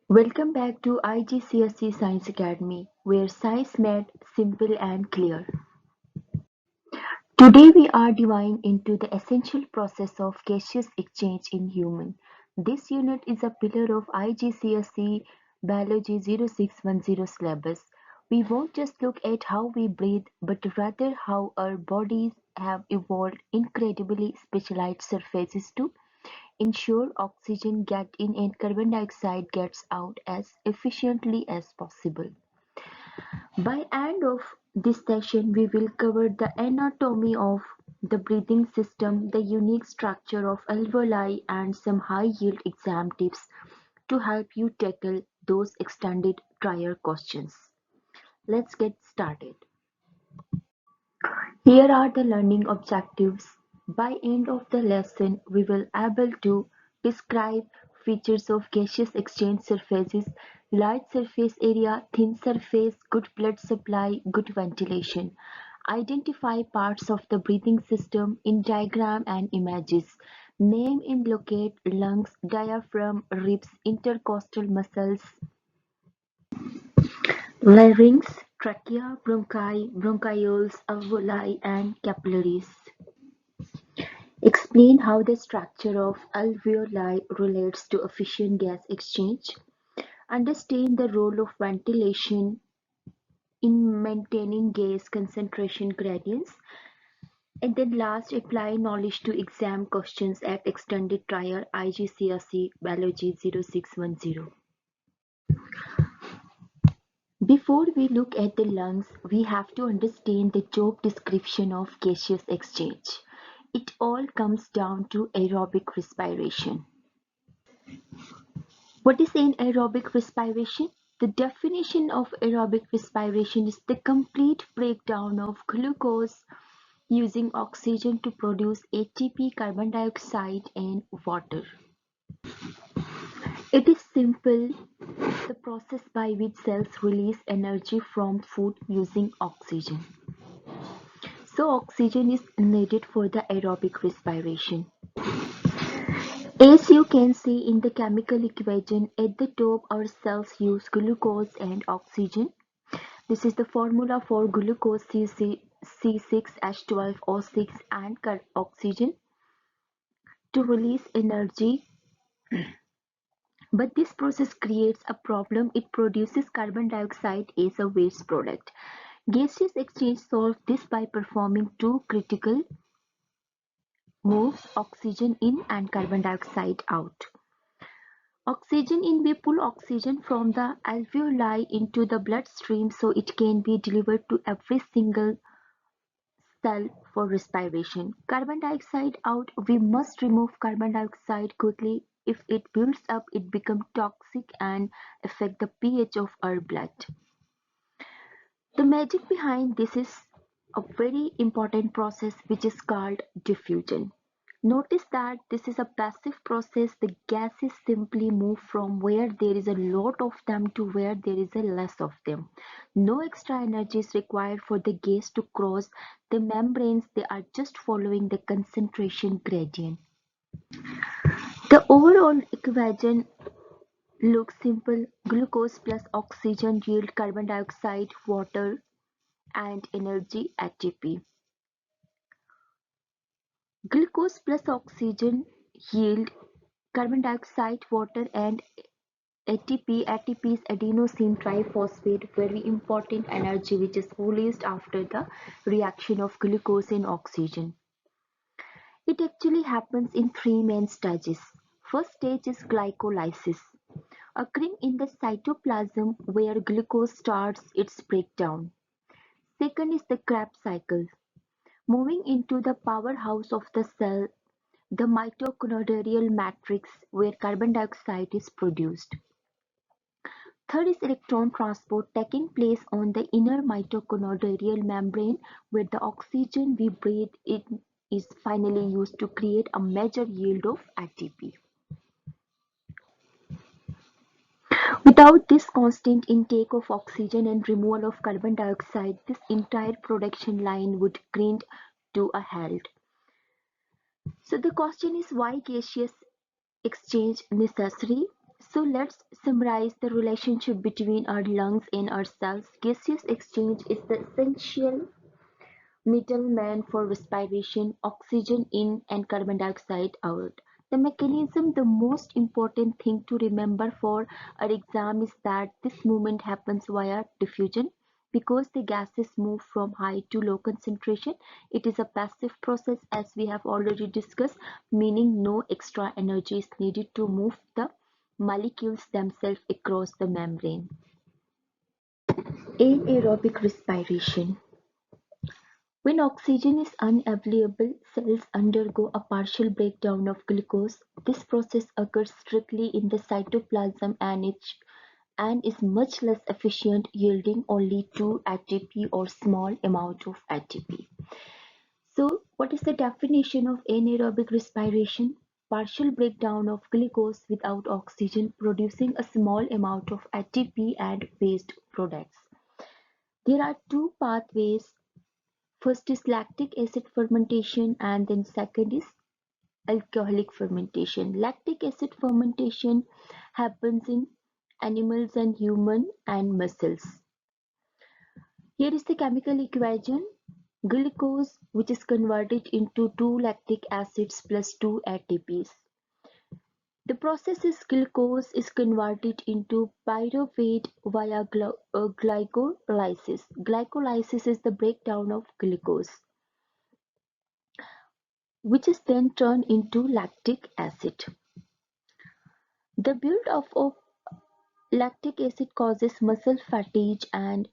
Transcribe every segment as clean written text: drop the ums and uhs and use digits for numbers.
Welcome back to IGCSE Science Academy, where science made simple and clear. Today we are diving into the essential process of gaseous exchange in human. This unit is a pillar of IGCSE Biology 0610 syllabus. We won't just look at how we breathe, but rather how our bodies have evolved incredibly specialized surfaces to ensure oxygen gets in and carbon dioxide gets out as efficiently as possible. By end of this session, we will cover the anatomy of the breathing system, the unique structure of alveoli, and some high-yield exam tips to help you tackle those extended trial questions. Let's get started. Here are the learning objectives. By end of the lesson, we will able to describe features of gaseous exchange surfaces, light surface area, thin surface, good blood supply, good ventilation. Identify parts of the breathing system in diagram and images. Name and locate lungs, diaphragm, ribs, intercostal muscles, larynx, trachea, bronchi, bronchioles, alveoli, and capillaries. Explain how the structure of alveoli relates to efficient gas exchange. Understand the role of ventilation in maintaining gas concentration gradients. And then last, apply knowledge to exam questions at extended trial IGCSE Biology 0610. Before we look at the lungs, we have to understand the job description of gaseous exchange. It all comes down to aerobic respiration. What is anaerobic respiration? The definition of aerobic respiration is the complete breakdown of glucose using oxygen to produce ATP, carbon dioxide, and water. It is simple, the process by which cells release energy from food using oxygen. So oxygen is needed for the aerobic respiration. As you can see in the chemical equation, at the top our cells use glucose and oxygen. This is the formula for glucose C6H12O6 and oxygen to release energy. But this process creates a problem. It produces carbon dioxide as a waste product. Gaseous exchange solves this by performing two critical moves: oxygen in and carbon dioxide out. Oxygen in, we pull oxygen from the alveoli into the bloodstream so it can be delivered to every single cell for respiration. Carbon dioxide out, we must remove carbon dioxide quickly. If it builds up, it becomes toxic and affect the pH of our blood. The magic behind this is a very important process which is called diffusion. Notice that this is a passive process. The gases simply move from where there is a lot of them to where there is a less of them. No extra energy is required for the gas to cross the membranes. They are just following the concentration gradient. The overall equation looks simple. Glucose plus oxygen yield carbon dioxide, water, and energy ATP. Glucose plus oxygen yield carbon dioxide, water, and ATP. ATP is adenosine triphosphate, very important energy which is released after the reaction of glucose and oxygen. It actually happens in three main stages. First stage is glycolysis, occurring in the cytoplasm where glucose starts its breakdown. Second is the Krebs cycle, moving into the powerhouse of the cell, the mitochondrial matrix where carbon dioxide is produced. Third is electron transport taking place on the inner mitochondrial membrane where the oxygen we breathe in is finally used to create a major yield of ATP. Without this constant intake of oxygen and removal of carbon dioxide, this entire production line would grind to a halt. So the question is, why gaseous exchange necessary? So let's summarize the relationship between our lungs and our cells. Gaseous exchange is the essential middleman for respiration, oxygen in and carbon dioxide out. The mechanism, the most important thing to remember for our exam is that this movement happens via diffusion. Because the gases move from high to low concentration, it is a passive process as we have already discussed, meaning no extra energy is needed to move the molecules themselves across the membrane. Anaerobic respiration. When oxygen is unavailable, cells undergo a partial breakdown of glucose. This process occurs strictly in the cytoplasm and is much less efficient, yielding only 2 ATP or small amount of ATP. So, what is the definition of anaerobic respiration? Partial breakdown of glucose without oxygen, producing a small amount of ATP and waste products. There are two pathways. First is lactic acid fermentation and then second is alcoholic fermentation. Lactic acid fermentation happens in animals and human and mussels. Here is the chemical equation. Glucose, which is converted into 2 lactic acids plus 2 ATPs. The process is glucose is converted into pyruvate via glycolysis. Glycolysis is the breakdown of glucose, which is then turned into lactic acid. The build-up of lactic acid causes muscle fatigue and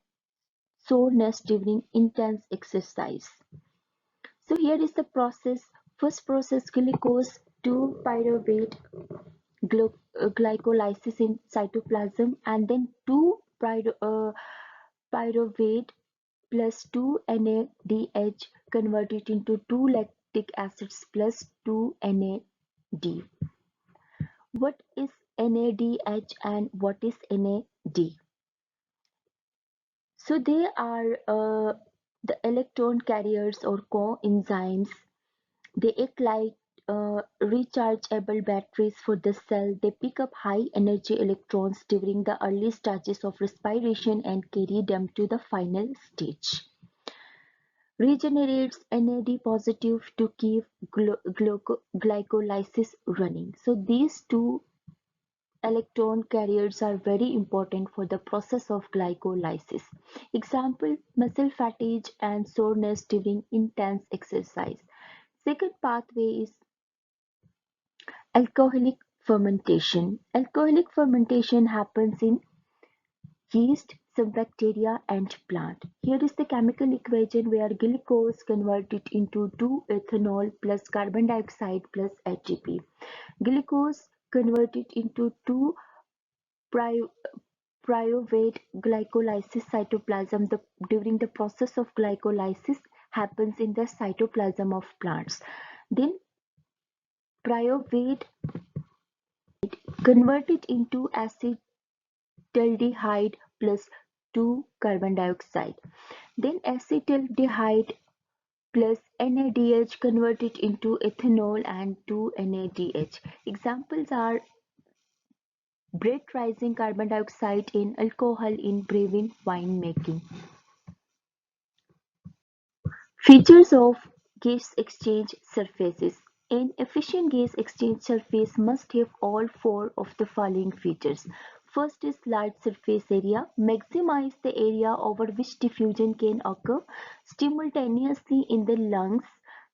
soreness during intense exercise. So here is the process. First process, glucose to pyruvate glycolysis in cytoplasm, and then 2 pyruvate plus 2 NADH converted into 2 lactic acids plus 2 NAD. What is NADH and what is NAD? So they are the electron carriers or coenzymes. They act like rechargeable batteries for the cell. They pick up high energy electrons during the early stages of respiration and carry them to the final stage. Regenerates NAD positive to keep glycolysis running. So these two electron carriers are very important for the process of glycolysis. Example, muscle fatigue and soreness during intense exercise. Second pathway is alcoholic fermentation. Alcoholic fermentation happens in yeast, some bacteria and plant. Here is the chemical equation where glucose converted into 2-ethanol plus carbon dioxide plus ATP. Glucose converted into 2 pyruvate glycolysis cytoplasm. During the process of glycolysis happens in the cytoplasm of plants. Then pyruvate converted into acetaldehyde plus 2 carbon dioxide. Then acetaldehyde plus NADH converted into ethanol and 2 NADH. Examples are breath rising carbon dioxide in alcohol in brewing wine making. Features of gas exchange surfaces. An efficient gas exchange surface must have all four of the following features. First is large surface area. Maximize the area over which diffusion can occur simultaneously in the lungs.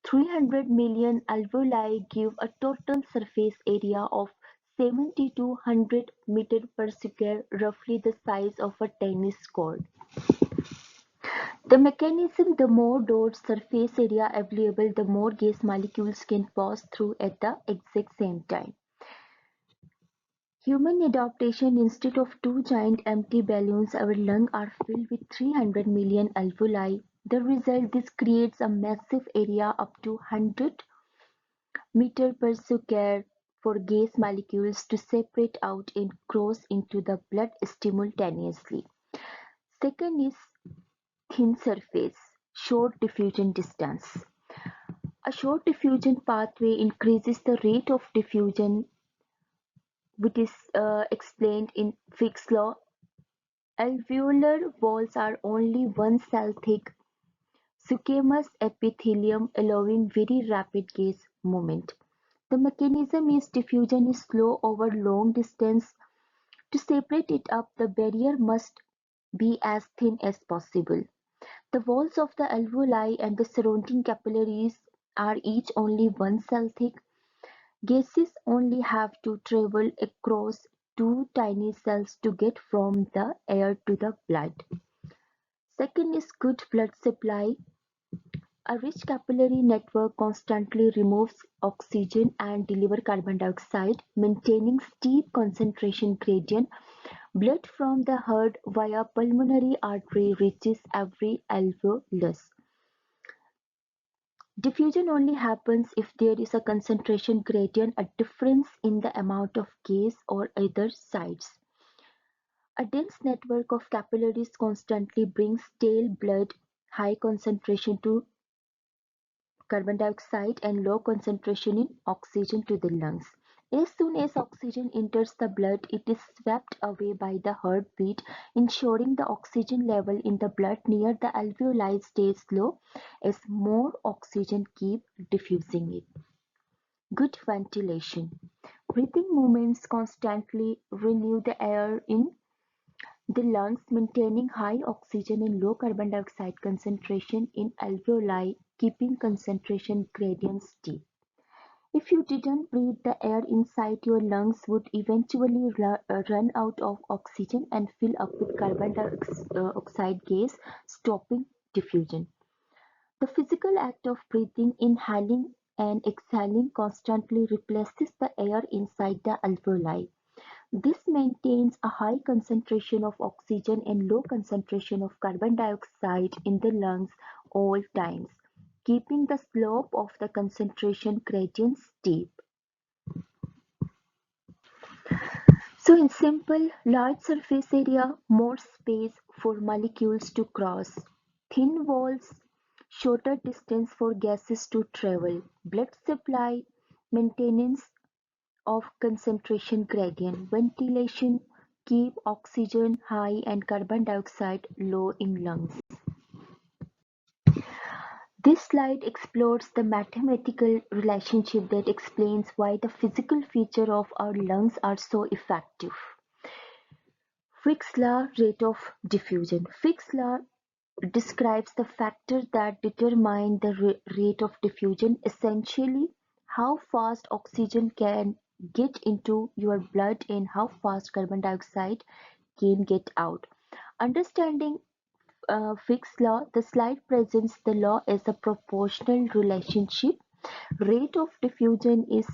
300 million alveoli give a total surface area of 70 to 100 meter per square, roughly the size of a tennis court. The mechanism, the more dot surface area available, the more gas molecules can pass through at the exact same time. Human adaptation. Instead of two giant empty balloons, our lungs are filled with 300 million alveoli. The result, this creates a massive area up to 100 meter per square for gas molecules to separate out and cross into the blood simultaneously. Second is thin surface, short diffusion distance. A short diffusion pathway increases the rate of diffusion which is explained in Fick's law. Alveolar walls are only one cell thick squamous epithelium allowing very rapid gas movement. The mechanism is diffusion is slow over long distance. To separate it up, the barrier must be as thin as possible. The walls of the alveoli and the surrounding capillaries are each only one cell thick. Gases only have to travel across two tiny cells to get from the air to the blood. Second is good blood supply. A rich capillary network constantly removes oxygen and delivers carbon dioxide, maintaining steep concentration gradient. Blood from the heart via pulmonary artery reaches every alveolus. Diffusion only happens if there is a concentration gradient, a difference in the amount of gas on either sides. A dense network of capillaries constantly brings stale blood, high concentration to carbon dioxide and low concentration in oxygen to the lungs. As soon as oxygen enters the blood, it is swept away by the heartbeat, ensuring the oxygen level in the blood near the alveoli stays low as more oxygen keep diffusing it. Good ventilation. Breathing movements constantly renew the air in the lungs, maintaining high oxygen and low carbon dioxide concentration in alveoli, keeping concentration gradients steep. If you didn't breathe, the air inside your lungs would eventually run out of oxygen and fill up with carbon dioxide gas, stopping diffusion. The physical act of breathing, inhaling and exhaling constantly replaces the air inside the alveoli. This maintains a high concentration of oxygen and low concentration of carbon dioxide in the lungs all times, keeping the slope of the concentration gradient steep. So in simple, large surface area, more space for molecules to cross. Thin walls, shorter distance for gases to travel. Blood supply, maintenance of concentration gradient. Ventilation, keep oxygen high and carbon dioxide low in lungs. This slide explores the mathematical relationship that explains why the physical features of our lungs are so effective. Fick's law rate of diffusion. Fick's law describes the factors that determine the rate of diffusion, essentially how fast oxygen can get into your blood and how fast carbon dioxide can get out. Understanding Fick's law, the slide presents the law as a proportional relationship. Rate of diffusion is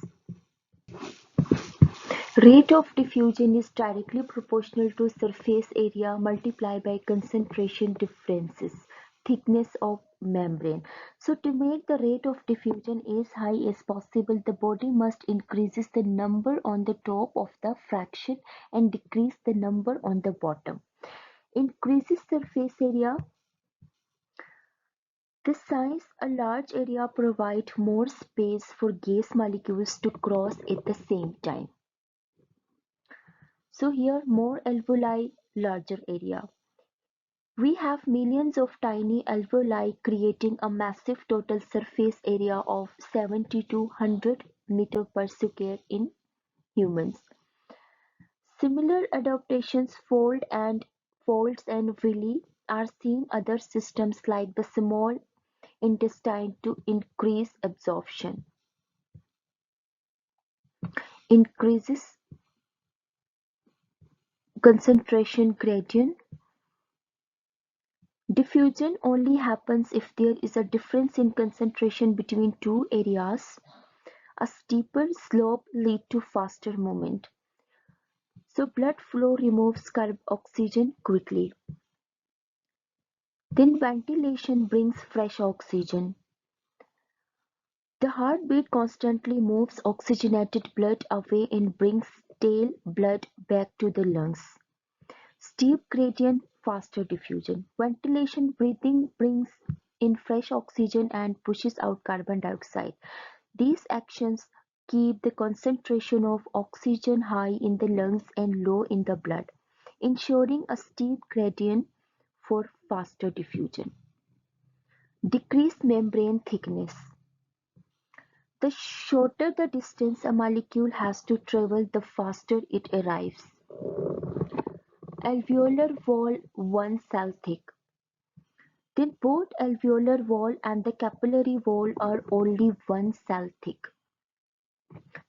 Rate of diffusion is directly proportional to surface area multiplied by concentration differences, thickness of membrane. So to make the rate of diffusion as high as possible, the body must increase the number on the top of the fraction and decrease the number on the bottom. Increases surface area. This size, a large area provide more space for gas molecules to cross at the same time. So here more alveoli, larger area. We have millions of tiny alveoli creating a massive total surface area of 70 to 100 meter per square in humans. Similar adaptations folds and villi are seen other systems like the small intestine to increase absorption. Increases concentration gradient. Diffusion only happens if there is a difference in concentration between two areas. A steeper slope leads to faster movement. So blood flow removes oxygen quickly. Then ventilation brings fresh oxygen. The heartbeat constantly moves oxygenated blood away and brings stale blood back to the lungs. Steep gradient, faster diffusion. Ventilation breathing brings in fresh oxygen and pushes out carbon dioxide. These actions keep the concentration of oxygen high in the lungs and low in the blood, ensuring a steep gradient for faster diffusion. Decreased membrane thickness. The shorter the distance a molecule has to travel, the faster it arrives. Alveolar wall 1 cell thick. Then both alveolar wall and the capillary wall are only 1 cell thick.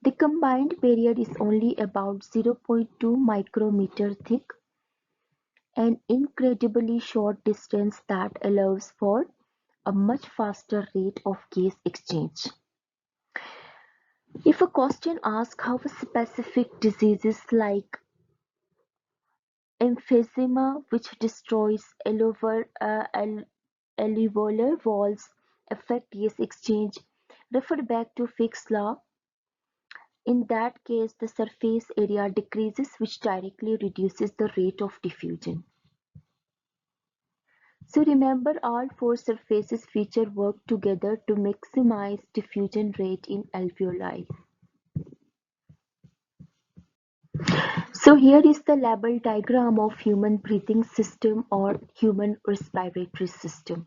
The combined barrier is only about 0.2 micrometer thick, an incredibly short distance that allows for a much faster rate of gas exchange. If a question asks how specific diseases like emphysema, which destroys alveolar walls, affect gas exchange, refer back to Fick's law. In that case, the surface area decreases, which directly reduces the rate of diffusion. So remember, all four surfaces feature work together to maximize diffusion rate in alveoli. So here is the label diagram of human breathing system or human respiratory system.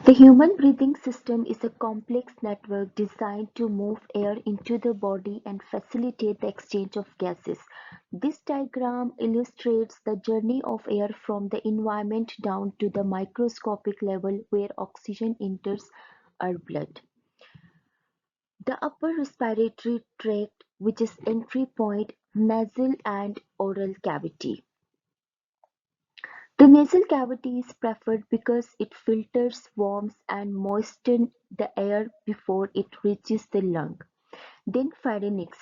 The human breathing system is a complex network designed to move air into the body and facilitate the exchange of gases. This diagram illustrates the journey of air from the environment down to the microscopic level where oxygen enters our blood. The upper respiratory tract, which is entry point, nasal and oral cavity. The nasal cavity is preferred because it filters, warms, and moistens the air before it reaches the lung. Then pharynx.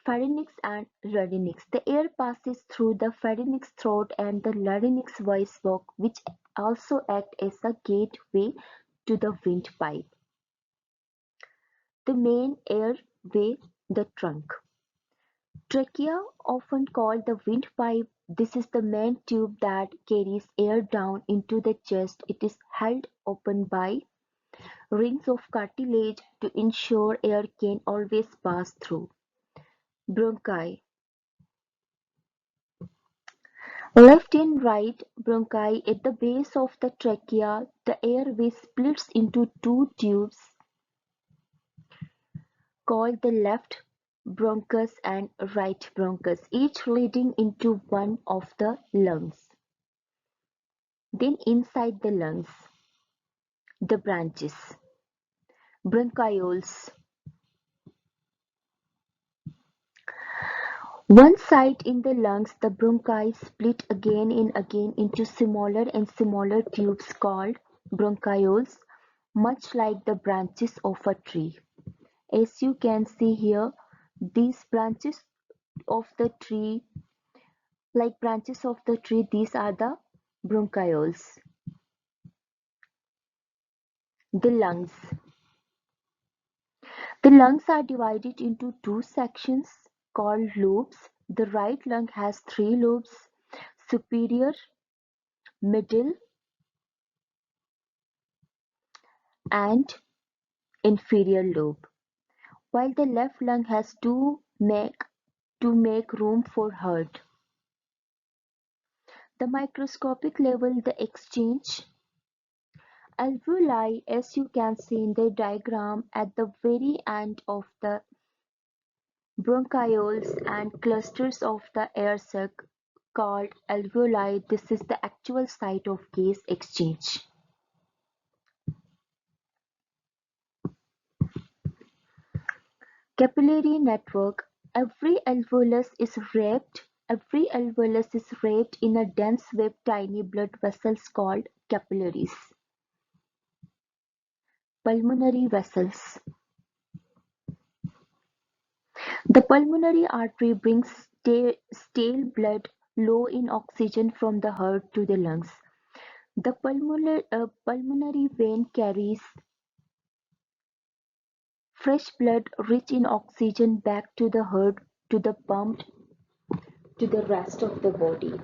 Pharynx and larynx. The air passes through the pharynx throat and the larynx voice box, which also act as a gateway to the windpipe. The main airway, the trunk. Trachea, often called the windpipe, this is the main tube that carries air down into the chest. It is held open by rings of cartilage to ensure air can always pass through. Bronchi. Left and right bronchi at the base of the trachea, the airway splits into two tubes called the left bronchus and right bronchus, each leading into one of the lungs. Then inside the lungs, the branches, bronchioles. One side in the lungs, the bronchi split again and again into smaller and smaller tubes called bronchioles, much like the branches of a tree. As you can see here, these branches of the tree, like branches of the tree, these are the bronchioles. The lungs. The lungs are divided into two sections called lobes. The right lung has three lobes: superior, middle, and inferior lobe, while the left lung has two to make room for heart. The microscopic level, the exchange alveoli, as you can see in the diagram, at the very end of the bronchioles and clusters of the air sac called alveoli. This is the actual site of gas exchange. Capillary network. Every alveolus is wrapped in a dense web tiny blood vessels called capillaries. Pulmonary vessels. The pulmonary artery brings stale blood low in oxygen from the heart to the lungs. The pulmonary vein carries fresh blood rich in oxygen back to the heart to the pumped to the rest of the body.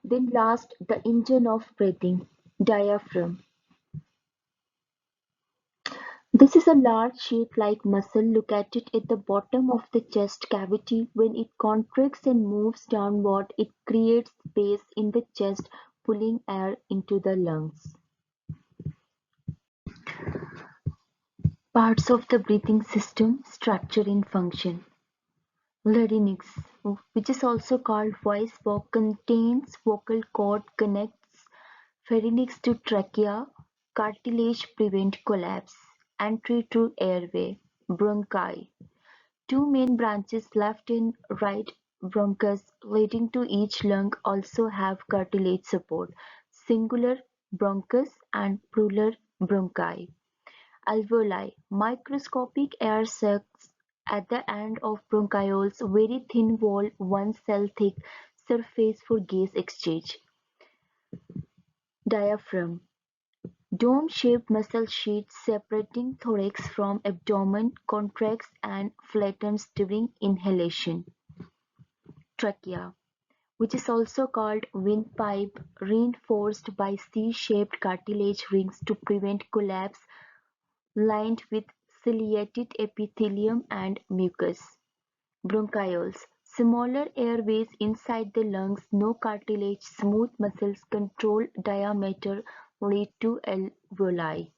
Then last, the engine of breathing, diaphragm. This is a large sheet-like muscle located at the bottom of the chest cavity. When it contracts and moves downward, it creates space in the chest, pulling air into the lungs. Parts of the breathing system, structure and function. Larynx, which is also called voice box, contains vocal cord, connects pharynx to trachea, cartilage prevent collapse, entry to airway, bronchi. Two main branches, left and right bronchus, leading to each lung also have cartilage support, singular bronchus and plural bronchi. Alveoli, microscopic air sacs at the end of bronchioles, very thin wall, 1 cell thick surface for gas exchange. Diaphragm, dome-shaped muscle sheet separating thorax from abdomen, contracts and flattens during inhalation. Trachea, which is also called windpipe, reinforced by C-shaped cartilage rings to prevent collapse, lined with ciliated epithelium and mucus. Bronchioles, smaller airways inside the lungs, no cartilage, smooth muscles, control diameter, lead to alveoli.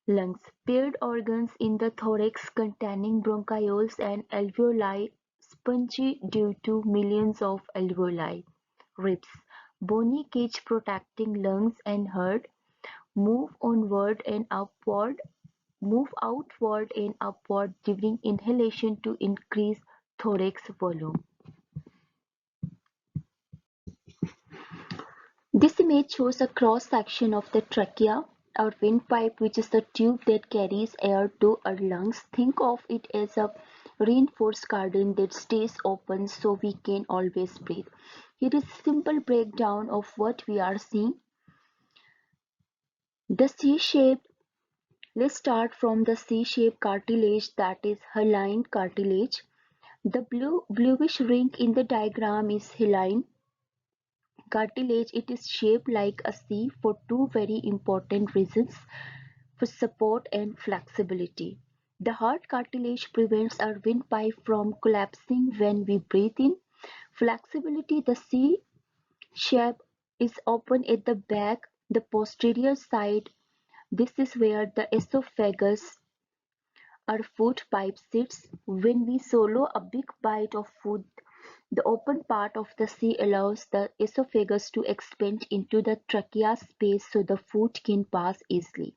Lungs, paired organs in the thorax containing bronchioles and alveoli, spongy due to millions of alveoli. Ribs, bony cage protecting lungs and heart, move onward and upward, move outward and upward during inhalation to increase thorax volume. This image shows a cross-section of the trachea, or windpipe, which is the tube that carries air to our lungs. Think of it as a reinforced garden that stays open so we can always breathe. Here is a simple breakdown of what we are seeing. The C-shape, let's start from the C-shaped cartilage, that is hyaline cartilage. The bluish ring in the diagram is hyaline cartilage. It is shaped like a C for two very important reasons: for support and flexibility. The hard cartilage prevents our windpipe from collapsing when we breathe in. Flexibility, the C shape is open at the back, the posterior side. This is where the esophagus, our food pipe, sits. When we swallow a big bite of food, the open part of the C allows the esophagus to expand into the trachea space so the food can pass easily.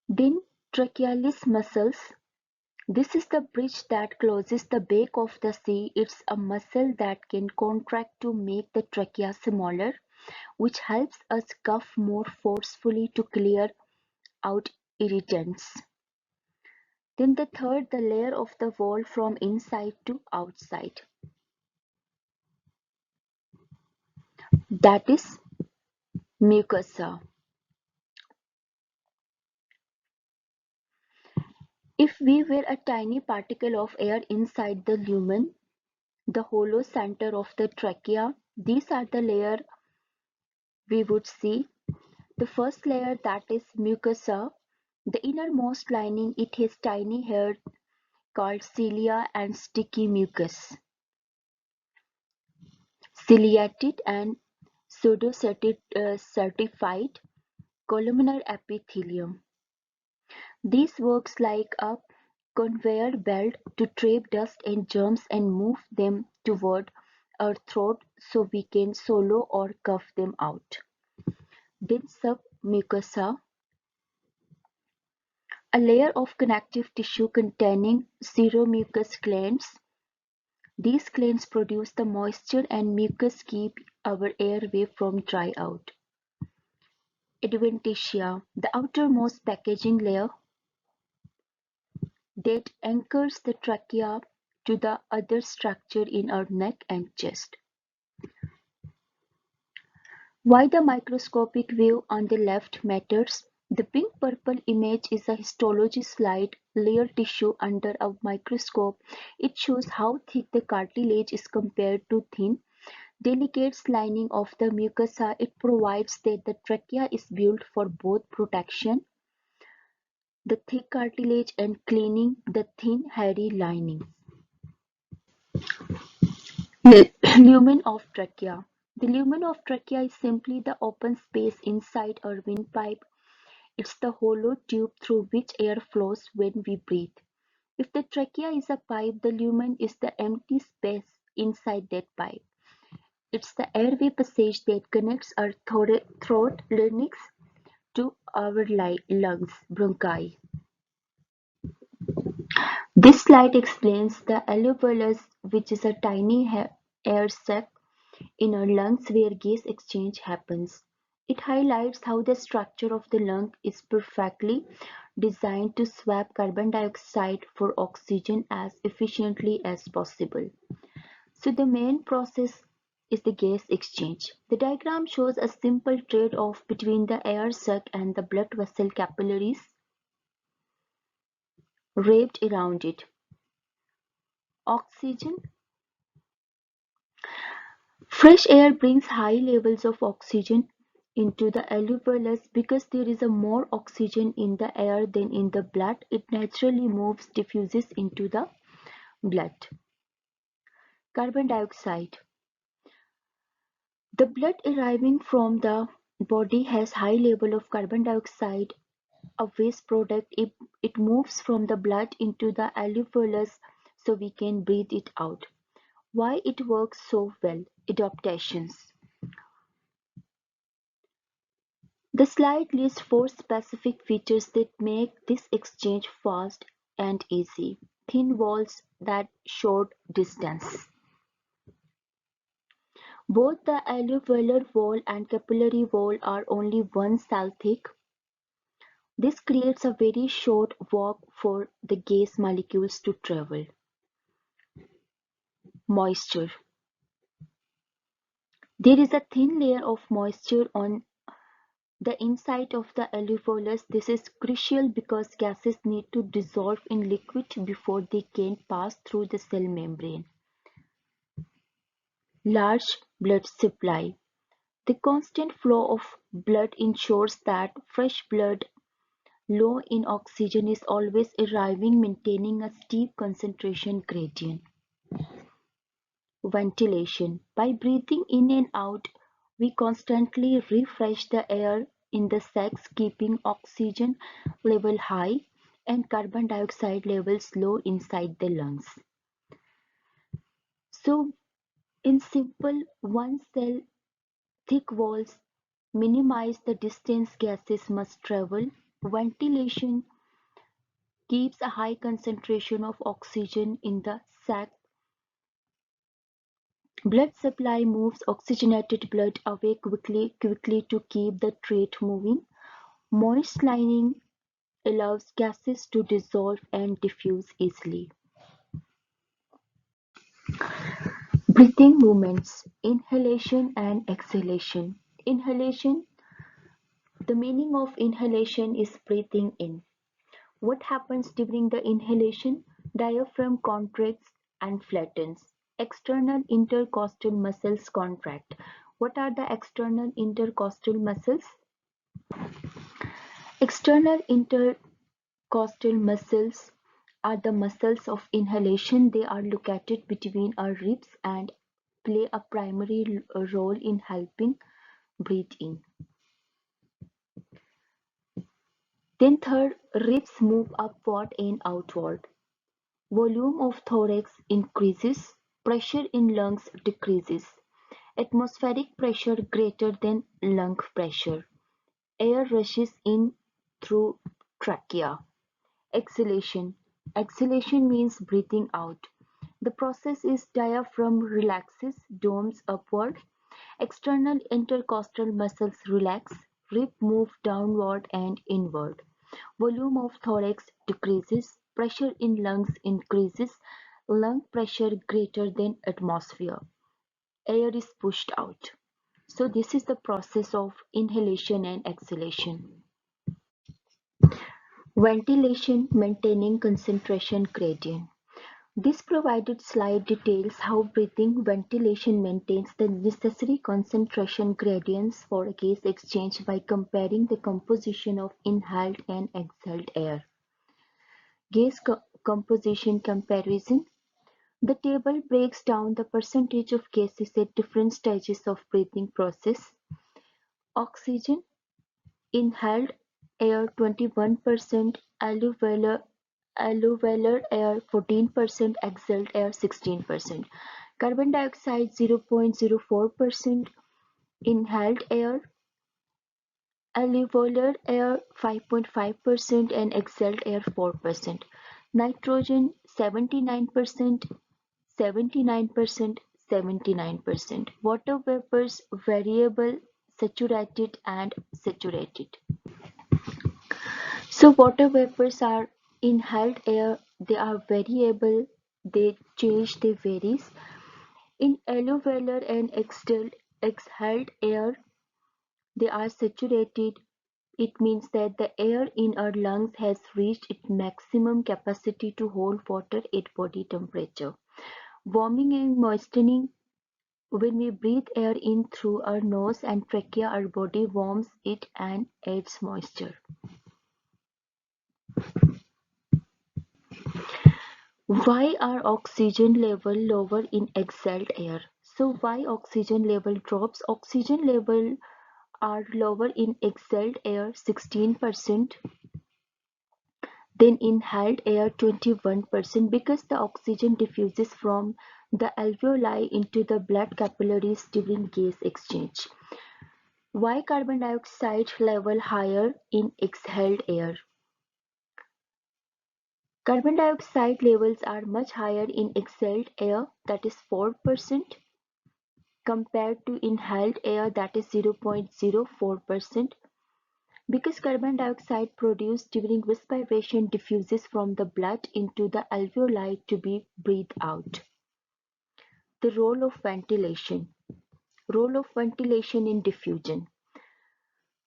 Then trachealis muscles. This is the bridge that closes the back of the C. It's a muscle that can contract to make the trachea smaller, which helps us cough more forcefully to clear out irritants. Then the third, the layer of the wall from inside to outside. That is mucosa. If we were a tiny particle of air inside the lumen, the hollow center of the trachea, these are the layer we would see. The first layer, that is mucosa, the innermost lining, it has tiny hair called cilia and sticky mucus. Ciliated and pseudo-certified columnar epithelium. This works like a conveyor belt to trap dust and germs and move them toward our throat so we can swallow or cough them out. Then submucosa, a layer of connective tissue containing seromucous glands. These glands produce the moisture and mucus keep our airway from dry out. Adventitia, the outermost packaging layer that anchors the trachea to the other structure in our neck and chest. Why the microscopic view on the left matters. The pink-purple image is a histology slide, layer tissue under a microscope. It shows how thick the cartilage is compared to thin, delicate lining of the mucosa. It provides that the trachea is built for both protection the thick cartilage and cleaning the thin hairy linings. Lumen of trachea. The lumen of trachea is simply the open space inside our windpipe. It's the hollow tube through which air flows when we breathe. If the trachea is a pipe, the lumen is the empty space inside that pipe. It's the airway passage that connects our throat larynx to our lungs bronchi. This slide explains the alveolus, which is a tiny air sac in our lungs where gas exchange happens. It highlights how the structure of the lung is perfectly designed to swap carbon dioxide for oxygen as efficiently as possible. So the main process is the gas exchange. The diagram shows a simple trade-off between the air sac and the blood vessel capillaries wrapped around it. Oxygen. Fresh air brings high levels of oxygen into the alveolus because there is a more oxygen in the air than in the blood. It naturally diffuses into the blood. Carbon dioxide. The blood arriving from the body has high level of carbon dioxide, a waste product. It moves from the blood into the alveolus so we can breathe it out. Why it works so well? Adaptations. The slide lists 4 specific features that make this exchange fast and easy. Thin walls that short distance. Both the alveolar wall and capillary wall are only 1 cell thick. This creates a very short walk for the gas molecules to travel. Moisture. There is a thin layer of moisture on the inside of the alveolus. This is crucial because gases need to dissolve in liquid before they can pass through the cell membrane. Large blood supply. The constant flow of blood ensures that fresh blood, low in oxygen, is always arriving, maintaining a steep concentration gradient. Ventilation. By breathing in and out, we constantly refresh the air in the sacs, keeping oxygen level high and carbon dioxide levels low inside the lungs. So, in simple, one cell thick walls minimize the distance gases must travel. Ventilation keeps a high concentration of oxygen in the sac. Blood supply moves oxygenated blood away quickly to keep the trade moving. Moist lining allows gases to dissolve and diffuse easily. Breathing movements, inhalation and exhalation. Inhalation. The meaning of inhalation is breathing in. What happens during the inhalation? Diaphragm contracts and flattens. External intercostal muscles contract. What are the external intercostal muscles? External intercostal muscles are the muscles of inhalation. They are located between our ribs and play a primary role in helping breathe in. Then third, ribs move upward and outward. Volume of thorax increases, pressure in lungs decreases. Atmospheric pressure greater than lung pressure. Air rushes in through trachea. Exhalation. Exhalation means breathing out. The process is diaphragm relaxes, domes upward. External intercostal muscles relax, rib move downward and inward. Volume of thorax decreases, pressure in lungs increases, lung pressure greater than atmosphere. Air is pushed out. So this is the process of inhalation and exhalation. Ventilation maintaining concentration gradient. This provided slide details how breathing ventilation maintains the necessary concentration gradients for gas exchange by comparing the composition of inhaled and exhaled air. Gas composition comparison. The table breaks down the percentage of gases at different stages of breathing process. Oxygen, inhaled air 21%, alveolar air 14%, exhaled air 16%. Carbon dioxide 0.04%, inhaled air, alveolar air 5.5%, and exhaled air 4%. Nitrogen 79%, 79%, 79%. Water vapors variable, saturated and saturated. So water vapors are inhaled air, they are variable, they change, they varies. In alveolar and exhaled air, they are saturated. It means that the air in our lungs has reached its maximum capacity to hold water at body temperature. Warming and moistening. When we breathe air in through our nose and trachea, our body warms it and adds moisture. Why are oxygen level lower in exhaled air? So why oxygen level drops? Oxygen level are lower in exhaled air 16%, then inhaled air 21% because the oxygen diffuses from the alveoli into the blood capillaries during gas exchange. Why carbon dioxide level higher in exhaled air? Carbon dioxide levels are much higher in exhaled air, that is 4%, compared to inhaled air, that is 0.04%, because carbon dioxide produced during respiration diffuses from the blood into the alveoli to be breathed out. The role of ventilation. Role of ventilation in diffusion.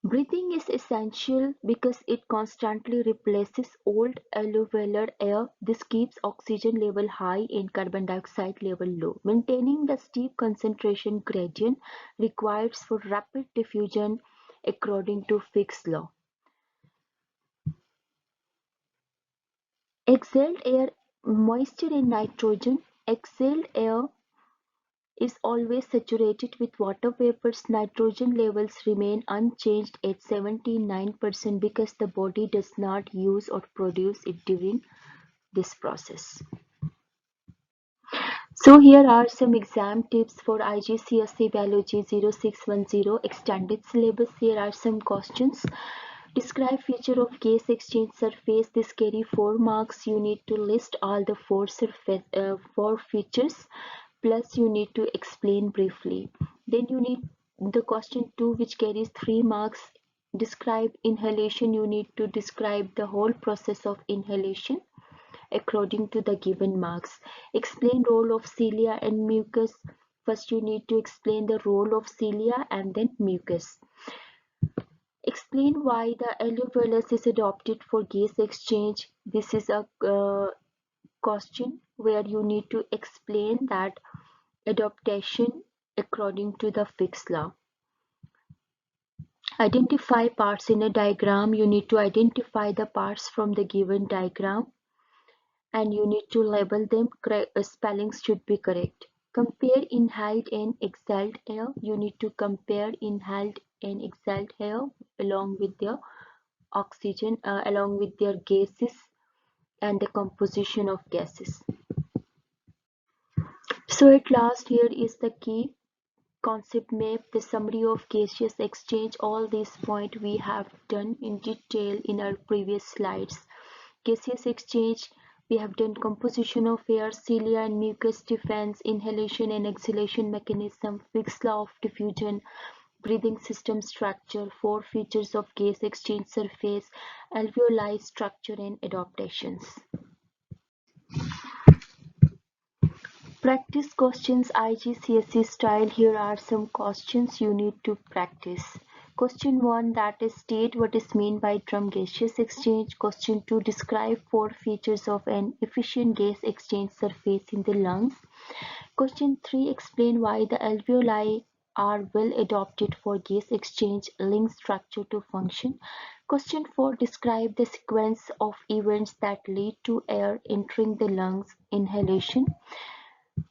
Breathing is essential because it constantly replaces old alveolar air. This keeps oxygen level high and carbon dioxide level low. Maintaining the steep concentration gradient required for rapid diffusion according to Fick's law. Exhaled air, moisture and nitrogen. Exhaled air is always saturated with water vapors. Nitrogen levels remain unchanged at 79% because the body does not use or produce it during this process. So here are some exam tips for IGCSE Biology 0610 extended syllabus. Here are some questions. Describe feature of gas exchange surface. This carry 4 marks. You need to list all the four features. Plus you need to explain briefly. Then you need the question 2 which carries 3 marks. Describe inhalation. You need to describe the whole process of inhalation according to the given marks. Explain role of cilia and mucus. First you need to explain the role of cilia and then mucus. Explain why the alveolus is adopted for gas exchange. This is a question where you need to explain that adaptation according to the Fick's law. Identify parts in a diagram. You need to identify the parts from the given diagram and you need to label them. Spellings should be correct. Compare inhaled and exhaled air. You need to compare inhaled and exhaled air along with their oxygen, along with their gases and the composition of gases. So at last here is the key concept map, the summary of gaseous exchange. All these points we have done in detail in our previous slides. Gaseous exchange, we have done composition of air, cilia and mucus, defense, inhalation and exhalation mechanism, Fick's law of diffusion, breathing system structure, 4 features of gas exchange surface, alveoli structure and adaptations. Practice questions IGCSE style. Here are some questions you need to practice. Question 1, that is state what is meant by term gaseous exchange. Question 2, describe 4 features of an efficient gas exchange surface in the lungs. Question 3, explain why the alveoli are well adapted for gas exchange, link structure to function. Question 4. Describe the sequence of events that lead to air entering the lungs. Inhalation.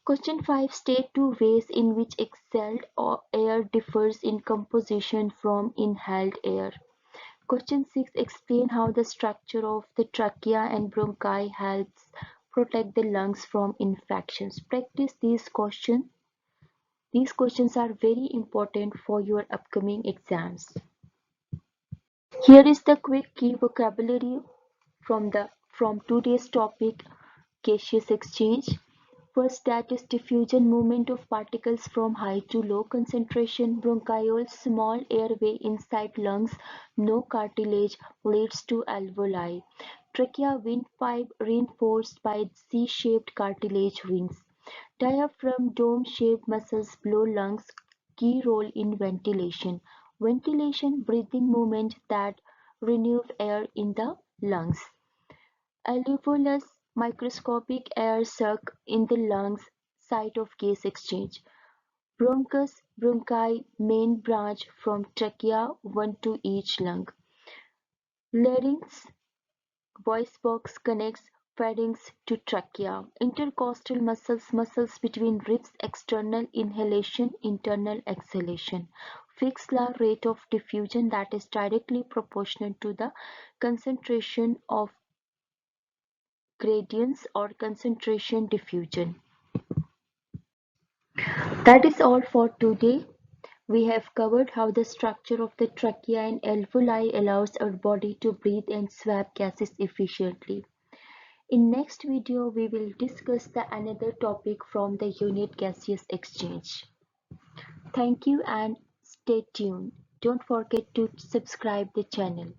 Question 5. State two ways in which exhaled air differs in composition from inhaled air. Question 6. Explain how the structure of the trachea and bronchi helps protect the lungs from infections. Practice these questions. These questions are very important for your upcoming exams. Here is the quick key vocabulary from today's topic, gaseous exchange. First, that is diffusion, movement of particles from high to low concentration. Bronchioles, small airway inside lungs, no cartilage, leads to alveoli. Trachea, windpipe reinforced by C-shaped cartilage rings. Diaphragm, dome-shaped muscles below lungs, key role in ventilation. Ventilation, breathing movement that renews air in the lungs. Alveolus, microscopic air sac in the lungs, site of gas exchange. Bronchus, bronchi, main branch from trachea, one to each lung. Larynx, voice box connects pharynx to trachea. Intercostal muscles, muscles between ribs, external inhalation, internal exhalation. Fixed law rate of diffusion that is directly proportional to the concentration of gradients or concentration diffusion. That is all for today. We have covered how the structure of the trachea and alveoli allows our body to breathe and swap gases efficiently. In next video, we will discuss the another topic from the unit gaseous exchange. Thank you and stay tuned. Don't forget to subscribe the channel.